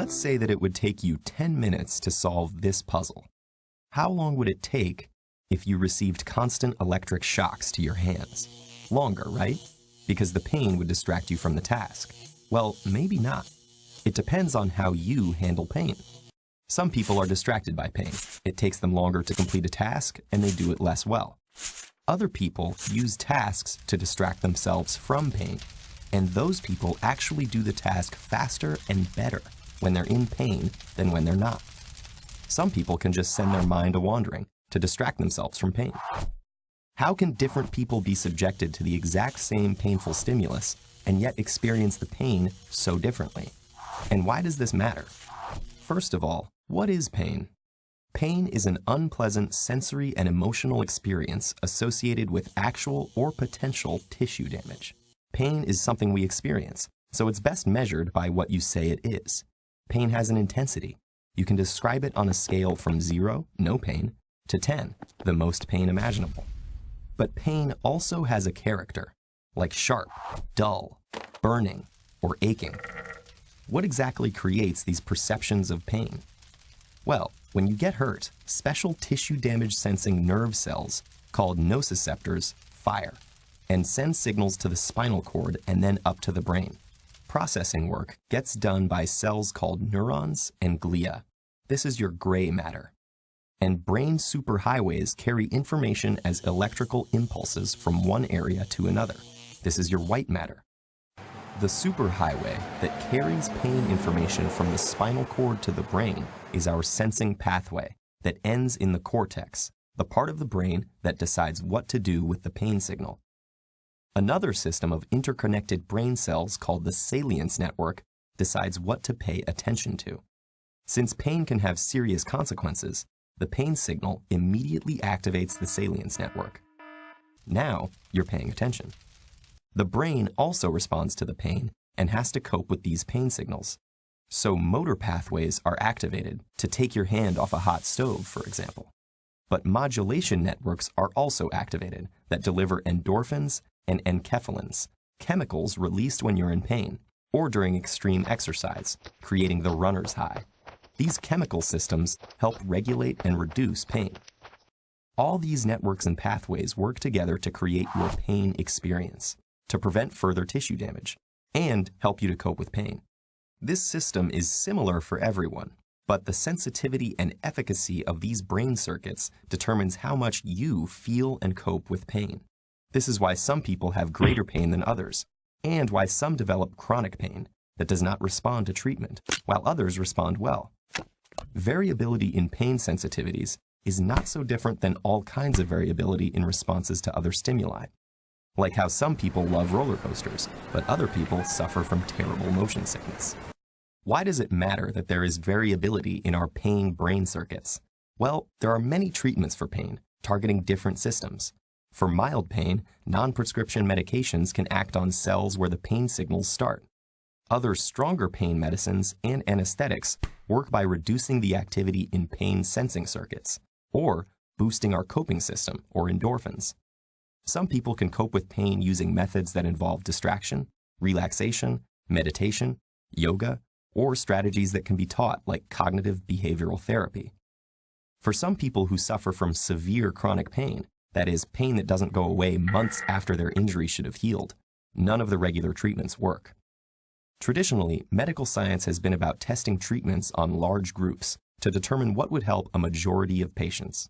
Let's say that it would take you 10 minutes to solve this puzzle. How long would it take if you received constant electric shocks to your hands? Longer, right? Because the pain would distract you from the task. Well, maybe not. It depends on how you handle pain. Some people are distracted by pain. It takes them longer to complete a task, and they do it less well. Other people use tasks to distract themselves from pain, and those people actually do the task faster and better when they're in pain than when they're not. Some people can just send their mind a-wandering to distract themselves from pain. How can different people be subjected to the exact same painful stimulus and yet experience the pain so differently? And why does this matter? First of all, what is pain? Pain is an unpleasant sensory and emotional experience associated with actual or potential tissue damage. Pain is something we experience, so it's best measured by what you say it is. Pain has an intensity. You can describe it on a scale from 0, no pain, to 10, the most pain imaginable. But pain also has a character, like sharp, dull, burning, or aching. What exactly creates these perceptions of pain? Well, when you get hurt, special tissue damage sensing nerve cells, called nociceptors, fire and send signals to the spinal cord and then up to the brain. Processing work gets done by cells called neurons and glia. This is your gray matter. And brain superhighways carry information as electrical impulses from one area to another. This is your white matter. The superhighway that carries pain information from the spinal cord to the brain is our sensing pathway that ends in the cortex, the part of the brain that decides what to do with the pain signal. Another system of interconnected brain cells called the salience network decides what to pay attention to. Since pain can have serious consequences, the pain signal immediately activates the salience network. Now you're paying attention. The brain also responds to the pain and has to cope with these pain signals. So motor pathways are activated to take your hand off a hot stove, for example. But modulation networks are also activated that deliver endorphins and enkephalins, chemicals released when you're in pain or during extreme exercise, creating the runner's high. These chemical systems help regulate and reduce pain. All these networks and pathways work together to create your pain experience, to prevent further tissue damage, and help you to cope with pain. This system is similar for everyone, but the sensitivity and efficacy of these brain circuits determines how much you feel and cope with pain. This is why some people have greater pain than others, and why some develop chronic pain that does not respond to treatment, while others respond well. Variability in pain sensitivities is not so different than all kinds of variability in responses to other stimuli. Like how some people love roller coasters, but other people suffer from terrible motion sickness. Why does it matter that there is variability in our pain brain circuits? Well, there are many treatments for pain, targeting different systems. For mild pain, non-prescription medications can act on cells where the pain signals start. Other stronger pain medicines and anesthetics work by reducing the activity in pain sensing circuits, or boosting our coping system, or endorphins. Some people can cope with pain using methods that involve distraction, relaxation, meditation, yoga, or strategies that can be taught like cognitive behavioral therapy. For some people who suffer from severe chronic pain, that is, pain that doesn't go away months after their injury should have healed, none of the regular treatments work. Traditionally, medical science has been about testing treatments on large groups to determine what would help a majority of patients.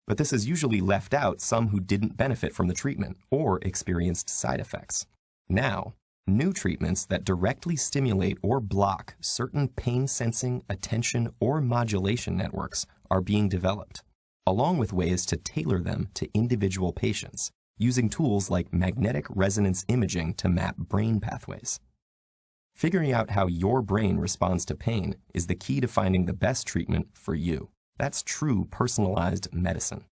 But this has usually left out some who didn't benefit from the treatment or experienced side effects. Now, new treatments that directly stimulate or block certain pain-sensing, attention, or modulation networks are being developed, along with ways to tailor them to individual patients, using tools like magnetic resonance imaging to map brain pathways. Figuring out how your brain responds to pain is the key to finding the best treatment for you. That's true personalized medicine.